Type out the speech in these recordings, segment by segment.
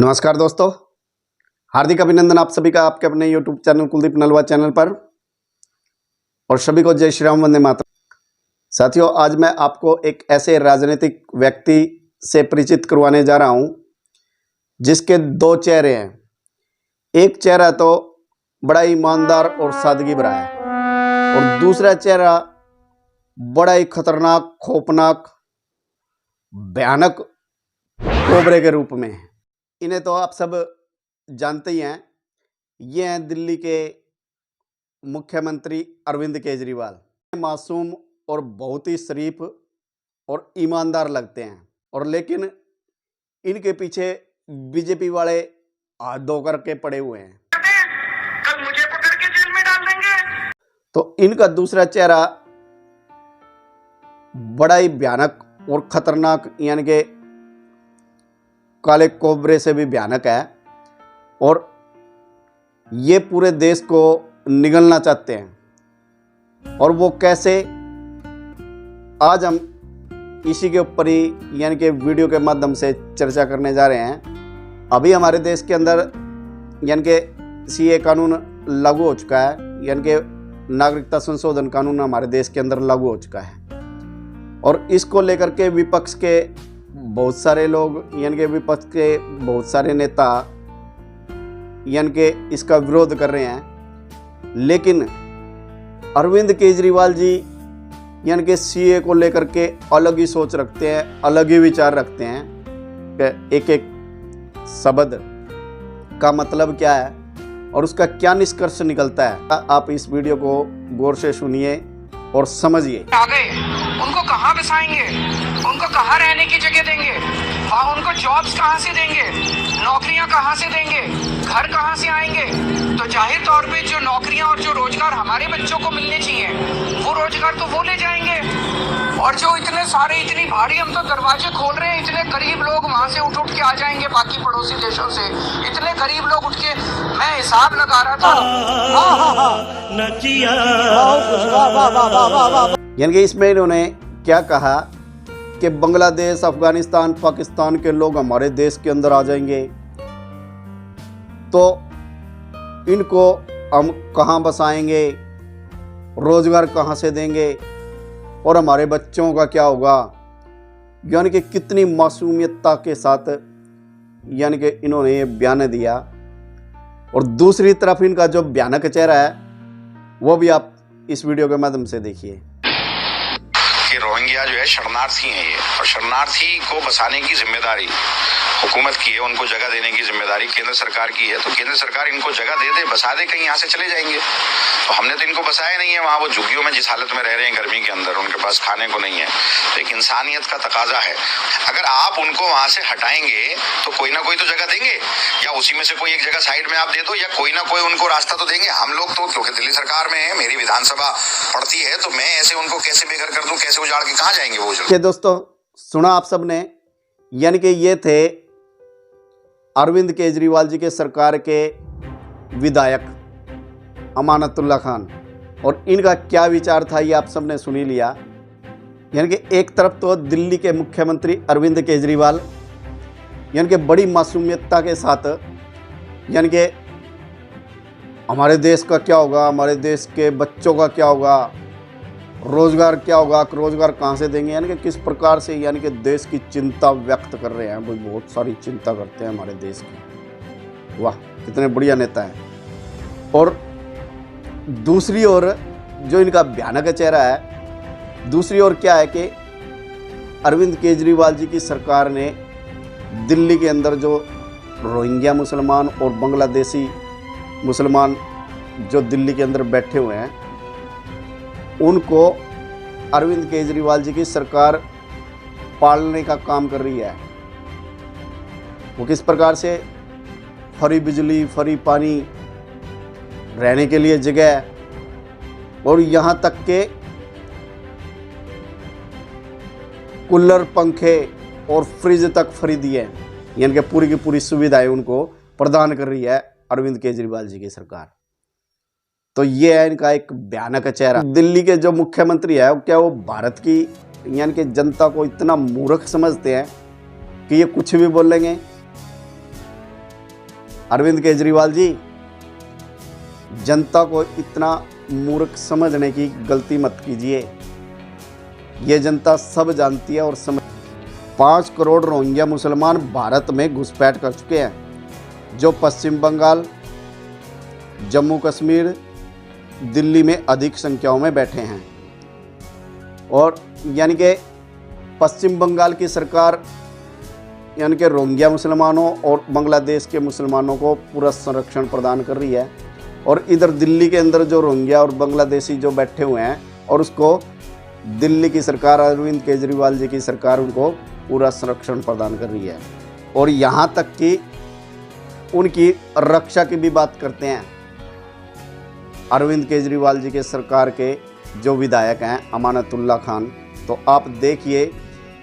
नमस्कार दोस्तों, हार्दिक अभिनंदन आप सभी का आपके अपने YouTube channel Kuldeep Nalwa channel पर। और सभी को जय श्री राम, वंदे मातरम। साथियों, आज मैं आपको एक ऐसे राजनीतिक व्यक्ति से परिचित करवाने जा रहा हूं जिसके दो चेहरे हैं। एक चेहरा तो बड़ा ईमानदार और सादगी भरा है और दूसरा चेहरा बड़ा ही खतरनाक, खौफनाक, भयानक कोबरे के रूप में है। इन्हें तो आप सब जानते ही हैं। ये हैं दिल्ली के मुख्यमंत्री अरविंद केजरीवाल। मासूम और बहुत ही शरीफ और ईमानदार लगते हैं, और लेकिन इनके पीछे बीजेपी वाले हाथ धो करके पड़े हुए हैं। कल मुझे पकड़ के जेल में डाल देंगे। तो इनका दूसरा चेहरा बड़ा ही भयानक और खतरनाक, यानी कि काले कोबरे से भी भयानक है, और ये पूरे देश को निगलना चाहते हैं। और वो कैसे, आज हम इसी के ऊपर ही यानी कि वीडियो के माध्यम से चर्चा करने जा रहे हैं। अभी हमारे देश के अंदर यानी कि सीए कानून लागू हो चुका है, यानी कि नागरिकता संशोधन कानून हमारे देश के अंदर लागू हो चुका है। और इसको लेकर के विपक्ष के बहुत सारे लोग, यानी कि विपक्ष के बहुत सारे नेता यानी कि इसका विरोध कर रहे हैं। लेकिन अरविंद केजरीवाल जी यानी कि सीए को लेकर के अलग ही सोच रखते हैं, अलग ही विचार रखते हैं कि एक एक शब्द का मतलब क्या है और उसका क्या निष्कर्ष निकलता है। आप इस वीडियो को गौर से सुनिए और समझिए। आ गए, उनको कहाँ बसाएंगे, उनको कहाँ रहने की जगह देंगे, वहाँ उनको जॉब्स कहाँ से देंगे, नौकरियां कहाँ से देंगे, घर कहाँ से आएंगे। तो जाहिर तौर पे जो नौकरियां और जो रोजगार हमारे बच्चों को मिलने चाहिए वो रोजगार तो वो ले जाएंगे। और जो इतने सारे, इतनी भारी हम तो दरवाजे खोल रहे हैं, इतने गरीब लोग वहाँ से उठ के आ जाएंगे बाकी पड़ोसी देशों से। इतने गरीब लोग उठ के, मैं हिसाब लगा रहा था। यानी कि इसमें इन्होंने क्या कहा कि बांग्लादेश, अफगानिस्तान, पाकिस्तान के लोग हमारे देश के अंदर आ जाएंगे तो इनको हम कहाँ बसाएंगे, रोजगार कहाँ से देंगे और हमारे बच्चों का क्या होगा। यानी कि कितनी मासूमियतता के साथ यानी कि इन्होंने ये बयान दिया। और दूसरी तरफ इनका जो भयानक चेहरा है वो भी आप इस वीडियो के माध्यम से देखिए। कि रोहिंग्या जो है शरणार्थी हैं ये, और शरणार्थी को बसाने की जिम्मेदारी हुकूमत की है, उनको जगह देने की जिम्मेदारी केंद्र सरकार की है। तो केंद्र सरकार इनको जगह दे दे, बसा दे, कहीं यहाँ से चले जाएंगे। तो हमने तो इनको बसाया नहीं है। वहाँ वो झुग्गियों में जिस हालत में रह रहे हैं गर्मी के अंदर, उनके पास खाने को नहीं है। तो एक इंसानियत का तकाजा है। अगर आप उनको वहाँ से हटाएंगे तो कोई ना कोई तो जगह देंगे, या उसी में से कोई एक जगह साइड में आप दे दो, या कोई ना कोई उनको रास्ता तो देंगे। हम लोग तो क्योंकि दिल्ली सरकार में है, मेरी विधानसभा पड़ती है, तो मैं ऐसे उनको कैसे बेघर कर दूं, कैसे उजाड़ के कहाँ जाएंगे वो। दोस्तों, सुना आप सबने, यानी कि ये थे अरविंद केजरीवाल जी के सरकार के विधायक अमानतुल्लाह खान, और इनका क्या विचार था ये आप सबने सुन ही लिया। यानी कि एक तरफ तो दिल्ली के मुख्यमंत्री अरविंद केजरीवाल यानी कि बड़ी मासूमियतता के साथ यानी कि हमारे देश का क्या होगा, हमारे देश के बच्चों का क्या होगा, रोज़गार क्या होगा, रोज़गार कहाँ से देंगे, यानी कि किस प्रकार से यानी कि देश की चिंता व्यक्त कर रहे हैं। वो बहुत सारी चिंता करते हैं हमारे देश की। वाह, कितने बढ़िया नेता हैं। और दूसरी ओर जो इनका भयानक चेहरा है, दूसरी ओर क्या है कि अरविंद केजरीवाल जी की सरकार ने दिल्ली के अंदर जो रोहिंग्या मुसलमान और बांग्लादेशी मुसलमान जो दिल्ली के अंदर बैठे हुए हैं, उनको अरविंद केजरीवाल जी की सरकार पालने का काम कर रही है। वो किस प्रकार से, फ्री बिजली, फ्री पानी, रहने के लिए जगह, और यहाँ तक के कूलर, पंखे और फ्रिज तक फ्री दिए, यानी कि पूरी की पूरी सुविधाएं उनको प्रदान कर रही है अरविंद केजरीवाल जी की सरकार। तो ये है इनका एक भयानक चेहरा। दिल्ली के जो मुख्यमंत्री है, क्या वो भारत की यानी कि जनता को इतना मूर्ख समझते हैं कि ये कुछ भी बोलेंगे अरविंद केजरीवाल जी, जनता को इतना मूर्ख समझने की गलती मत कीजिए। ये जनता सब जानती है और समझ 5 करोड़ रोहिंग्या मुसलमान भारत में घुसपैठ कर चुके हैं, जो पश्चिम बंगाल, जम्मू कश्मीर, दिल्ली में अधिक संख्याओं में बैठे हैं। और यानी कि पश्चिम बंगाल की सरकार यानी कि रोहिंग्या मुसलमानों और बांग्लादेश के मुसलमानों को पूरा संरक्षण प्रदान कर रही है, और इधर दिल्ली के अंदर जो रोहिंग्या और बांग्लादेशी जो बैठे हुए हैं, और उसको दिल्ली की सरकार, अरविंद केजरीवाल जी की सरकार उनको पूरा संरक्षण प्रदान कर रही है। और यहाँ तक कि उनकी रक्षा की भी बात करते हैं। अरविंद केजरीवाल जी के सरकार के जो विधायक हैं अमानतुल्लाह खान, तो आप देखिए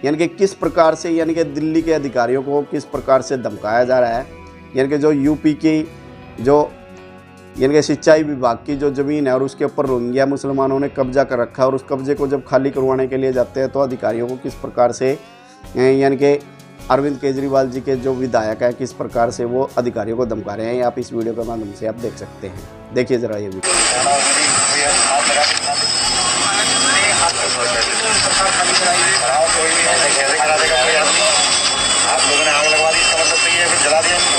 यानी कि किस प्रकार से यानी कि दिल्ली के अधिकारियों को किस प्रकार से धमकाया जा रहा है। यानी कि जो यूपी की जो यानी कि सिंचाई विभाग की जो ज़मीन है और उसके ऊपर रोहिंग्या मुसलमानों ने कब्जा कर रखा है, और उस कब्जे को जब खाली करवाने के लिए जाते हैं तो अधिकारियों को किस प्रकार से यानी कि अरविंद केजरीवाल जी के जो विधायक हैं किस प्रकार से वो अधिकारियों को धमका रहे हैं, आप इस वीडियो के माध्यम से आप देख सकते हैं। देखिए ज़रा ये वीडियो। आप लोगों ने आग लगवा दी, इसका मतलब तो ये है कि जला दिया इनको।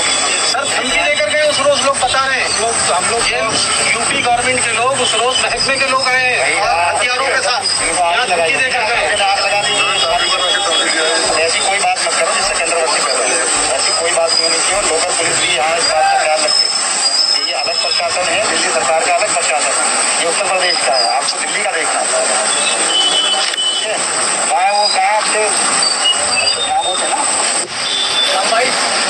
सर धमकी देकर गए उस रोज, लोग बता रहे हैं, हम लोग यूपी गवर्नमेंट के लोग उस रोज महकमे के लोग आए हैं हथियारों के साथ, यहाँ धमकी देकर गए, आग लगा दी। ऐसी कोई बात मत करो जिससे कंट्रोवर्सी पैदा हो, ऐसी कोई बात नहीं होनी चाहिए। लोकल पुलिस भी यहाँ इस बात का ख्याल रखे। ये अलग प्रशासन है, दिल्ली सरकार का अलग प्रशासन है, ये उत्तर प्रदेश का है, आपको दिल्ली का देखना है। वो कहा आपसे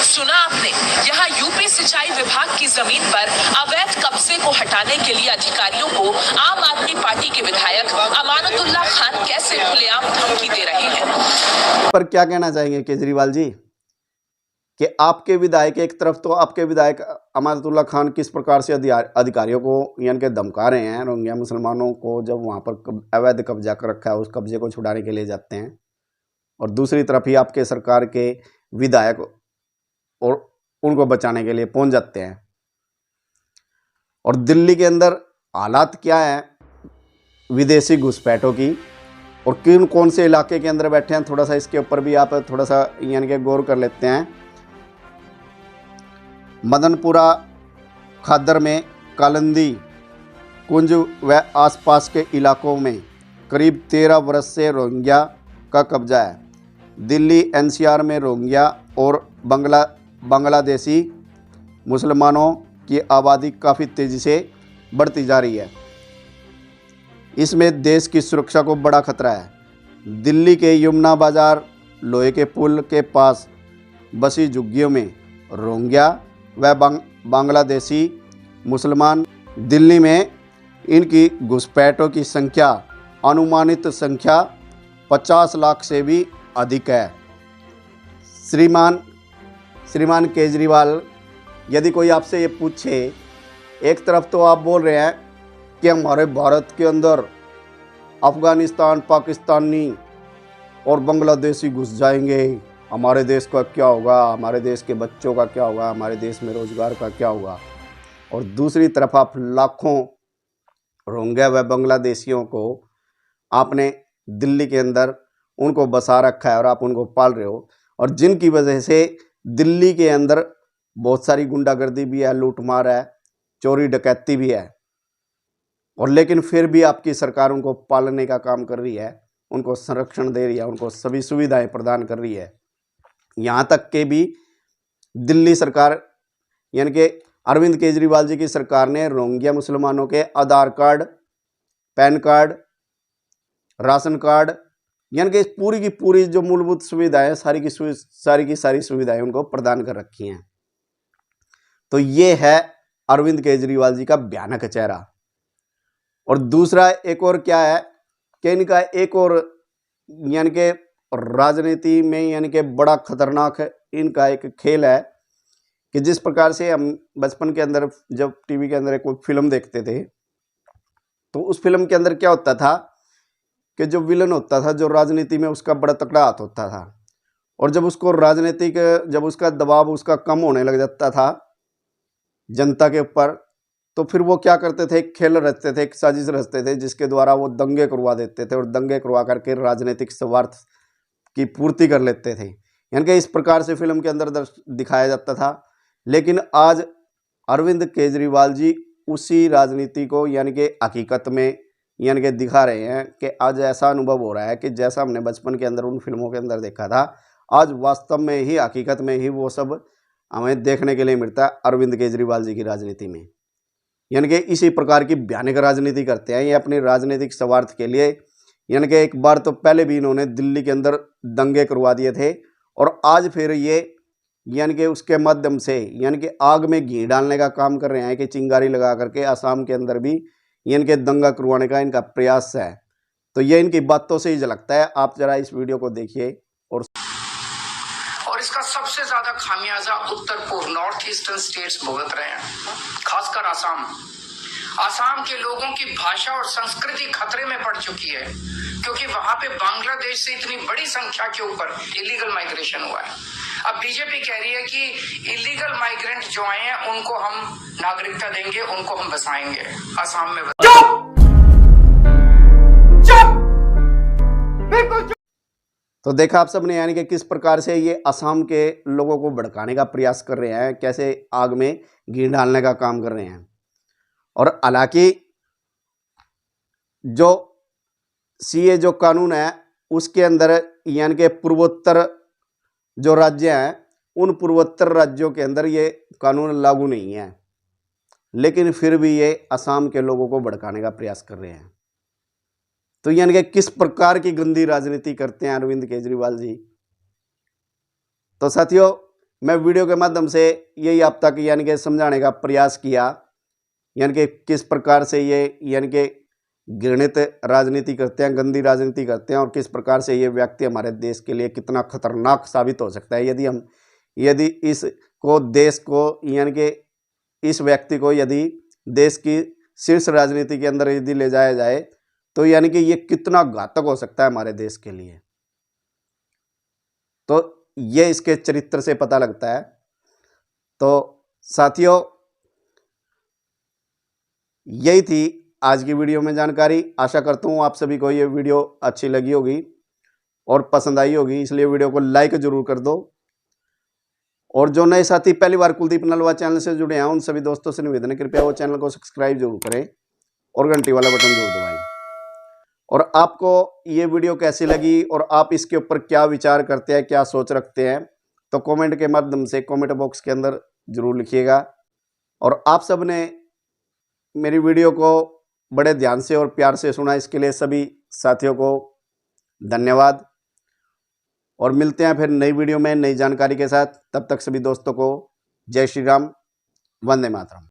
सुना आपने, यहाँ यूपी सिंचाई विभाग की जमीन पर अवैध कब्जे को हटाने के लिए अधिकारियों को आम आदमी पार्टी के विधायक अमानतुल्लाह खान कैसे खुलेआम धमकी दे रहे हैं। पर क्या कहना चाहेंगे केजरीवाल जी कि आपके विधायक, एक तरफ तो आपके विधायक अमानतुल्लाह खान किस प्रकार से अधिकारियों को यानी कि धमका रहे हैं, रोहिंग्या मुसलमानों को जब वहाँ पर अवैध कब्जा कर रखा है उस कब्जे को छुड़ाने के लिए जाते हैं, और दूसरी तरफ ही आपके सरकार के विधायक और उनको बचाने के लिए पहुंच जाते हैं। और दिल्ली के अंदर हालात क्या है विदेशी घुसपैठों की, और किन कौन से इलाके के अंदर बैठे हैं, थोड़ा सा इसके ऊपर भी आप थोड़ा सा यानी कि गौर कर लेते हैं। मदनपुरा खादर में कालंदी कुंज व आसपास के इलाकों में करीब 13 वर्ष से रोहिंग्या का कब्जा है। दिल्ली एनसीआर में रोहिंग्या और बांग्लादेशी मुसलमानों की आबादी काफ़ी तेज़ी से बढ़ती जा रही है। इसमें देश की सुरक्षा को बड़ा खतरा है। दिल्ली के यमुना बाजार लोहे के पुल के पास बसी झुग्गियों में रोहिंग्या व बांग्लादेशी मुसलमान, दिल्ली में इनकी घुसपैठों की संख्या अनुमानित संख्या 50 लाख से भी अधिक है। श्रीमान केजरीवाल, यदि कोई आपसे ये पूछे, एक तरफ तो आप बोल रहे हैं कि हमारे भारत के अंदर अफ़गानिस्तान, पाकिस्तानी और बांग्लादेशी घुस जाएंगे, हमारे देश का क्या होगा, हमारे देश के बच्चों का क्या होगा, हमारे देश में रोज़गार का क्या होगा, और दूसरी तरफ आप लाखों रोहिंग्या व बांग्लादेशियों को आपने दिल्ली के अंदर उनको बसा रखा है और आप उनको पाल रहे हो, और जिनकी वजह से दिल्ली के अंदर बहुत सारी गुंडागर्दी भी है, लूटमार है, चोरी डकैती भी है, और लेकिन फिर भी आपकी सरकार उनको पालने का काम कर रही है, उनको संरक्षण दे रही है, उनको सभी सुविधाएं प्रदान कर रही है। यहाँ तक के भी दिल्ली सरकार यानी कि अरविंद केजरीवाल जी की सरकार ने रोहिंग्या मुसलमानों के Aadhaar card, PAN card, ration card यानी कि पूरी की पूरी जो मूलभूत सुविधाएं सारी की सारी सुविधाएं उनको प्रदान कर रखी हैं। तो ये है अरविंद केजरीवाल जी का भयानक चेहरा। और दूसरा एक और क्या है कि इनका एक और यानी कि राजनीति में यानी कि बड़ा खतरनाक इनका एक खेल है कि जिस प्रकार से हम बचपन के अंदर जब टीवी के अंदर कोई फिल्म देखते थे तो उस फिल्म के अंदर क्या होता था कि जो विलन होता था, जो राजनीति में उसका बड़ा तकड़ा हाथ होता था, और जब उसको राजनीतिक जब उसका दबाव उसका कम होने लग जाता था जनता के ऊपर, तो फिर वो क्या करते थे, खेल रचते थे, एक साजिश रचते थे जिसके द्वारा वो दंगे करवा देते थे और दंगे करवा करके राजनीतिक स्वार्थ की पूर्ति कर लेते थे। यानी कि इस प्रकार से फिल्म के अंदर दिखाया जाता था। लेकिन आज अरविंद केजरीवाल जी उसी राजनीति को यानी कि हकीकत में यानी कि दिखा रहे हैं कि आज ऐसा अनुभव हो रहा है कि जैसा हमने बचपन के अंदर उन फिल्मों के अंदर देखा था, आज वास्तव में ही हकीकत में ही वो सब हमें देखने के लिए मिलता है अरविंद केजरीवाल जी की राजनीति में। यानी कि इसी प्रकार की भयानक राजनीति करते हैं ये अपने राजनीतिक स्वार्थ के लिए। यानी कि एक बार तो पहले भी इन्होंने दिल्ली के अंदर दंगे करवा दिए थे और आज फिर ये यानी कि उसके माध्यम से यानी कि आग में घी डालने का काम कर रहे हैं कि चिंगारी लगा करके असम के अंदर भी यानी कि दंगा करवाने का इनका प्रयास है। तो ये इनकी बातों से ही झलकता है। आप जरा इस वीडियो को देखिए। और इसका सबसे ज्यादा खामियाजा उत्तर पूर्व नॉर्थ ईस्टर्न स्टेट्स भुगत रहे हैं, खासकर आसाम। आसाम के लोगों की भाषा और संस्कृति खतरे में पड़ चुकी है क्योंकि वहां पे बांग्लादेश से इतनी बड़ी संख्या के ऊपर इलीगल माइग्रेशन हुआ है। अब बीजेपी कह रही है कि इलीगल माइग्रेंट जो आए हैं उनको हम नागरिकता देंगे, उनको हम बसाएंगे आसाम में। तो देखा आप सबने यानी कि किस प्रकार से ये असम के लोगों को भड़काने का प्रयास कर रहे हैं, कैसे आग में घी डालने का काम कर रहे हैं। और हालांकि जो सीए जो कानून है उसके अंदर यानी कि पूर्वोत्तर जो राज्य हैं उन पूर्वोत्तर राज्यों के अंदर ये कानून लागू नहीं है, लेकिन फिर भी ये असम के लोगों को भड़काने का प्रयास कर रहे हैं। तो यानी कि किस प्रकार की गंदी राजनीति करते हैं अरविंद केजरीवाल जी। तो साथियों, मैं वीडियो के माध्यम से यही आप तक यानी कि समझाने का प्रयास किया यानी कि किस प्रकार से ये यानी कि घृणित राजनीति करते हैं, गंदी राजनीति करते हैं और किस प्रकार से ये व्यक्ति हमारे देश के लिए कितना खतरनाक साबित हो सकता है यदि इसको देश को यानी कि इस व्यक्ति को यदि देश की शीर्ष राजनीति के अंदर यदि ले जाया जाए तो यानी कि ये कितना घातक हो सकता है हमारे देश के लिए। तो ये इसके चरित्र से पता लगता है। तो साथियों, यही थी आज की वीडियो में जानकारी। आशा करता हूँ आप सभी को ये वीडियो अच्छी लगी होगी और पसंद आई होगी, इसलिए वीडियो को लाइक जरूर कर दो। और जो नए साथी पहली बार कुलदीप नलवा चैनल से जुड़े हैं उन सभी दोस्तों से निवेदन है कृपया वो चैनल को सब्सक्राइब जरूर करें और घंटी वाला बटन जरूर दबाएं। और आपको ये वीडियो कैसी लगी और आप इसके ऊपर क्या विचार करते हैं, क्या सोच रखते हैं, तो कमेंट के माध्यम से कमेंट बॉक्स के अंदर जरूर लिखिएगा। और आप सब ने मेरी वीडियो को बड़े ध्यान से और प्यार से सुना, इसके लिए सभी साथियों को धन्यवाद। और मिलते हैं फिर नई वीडियो में नई जानकारी के साथ। तब तक सभी दोस्तों को जय श्री राम, वंदे मातरम।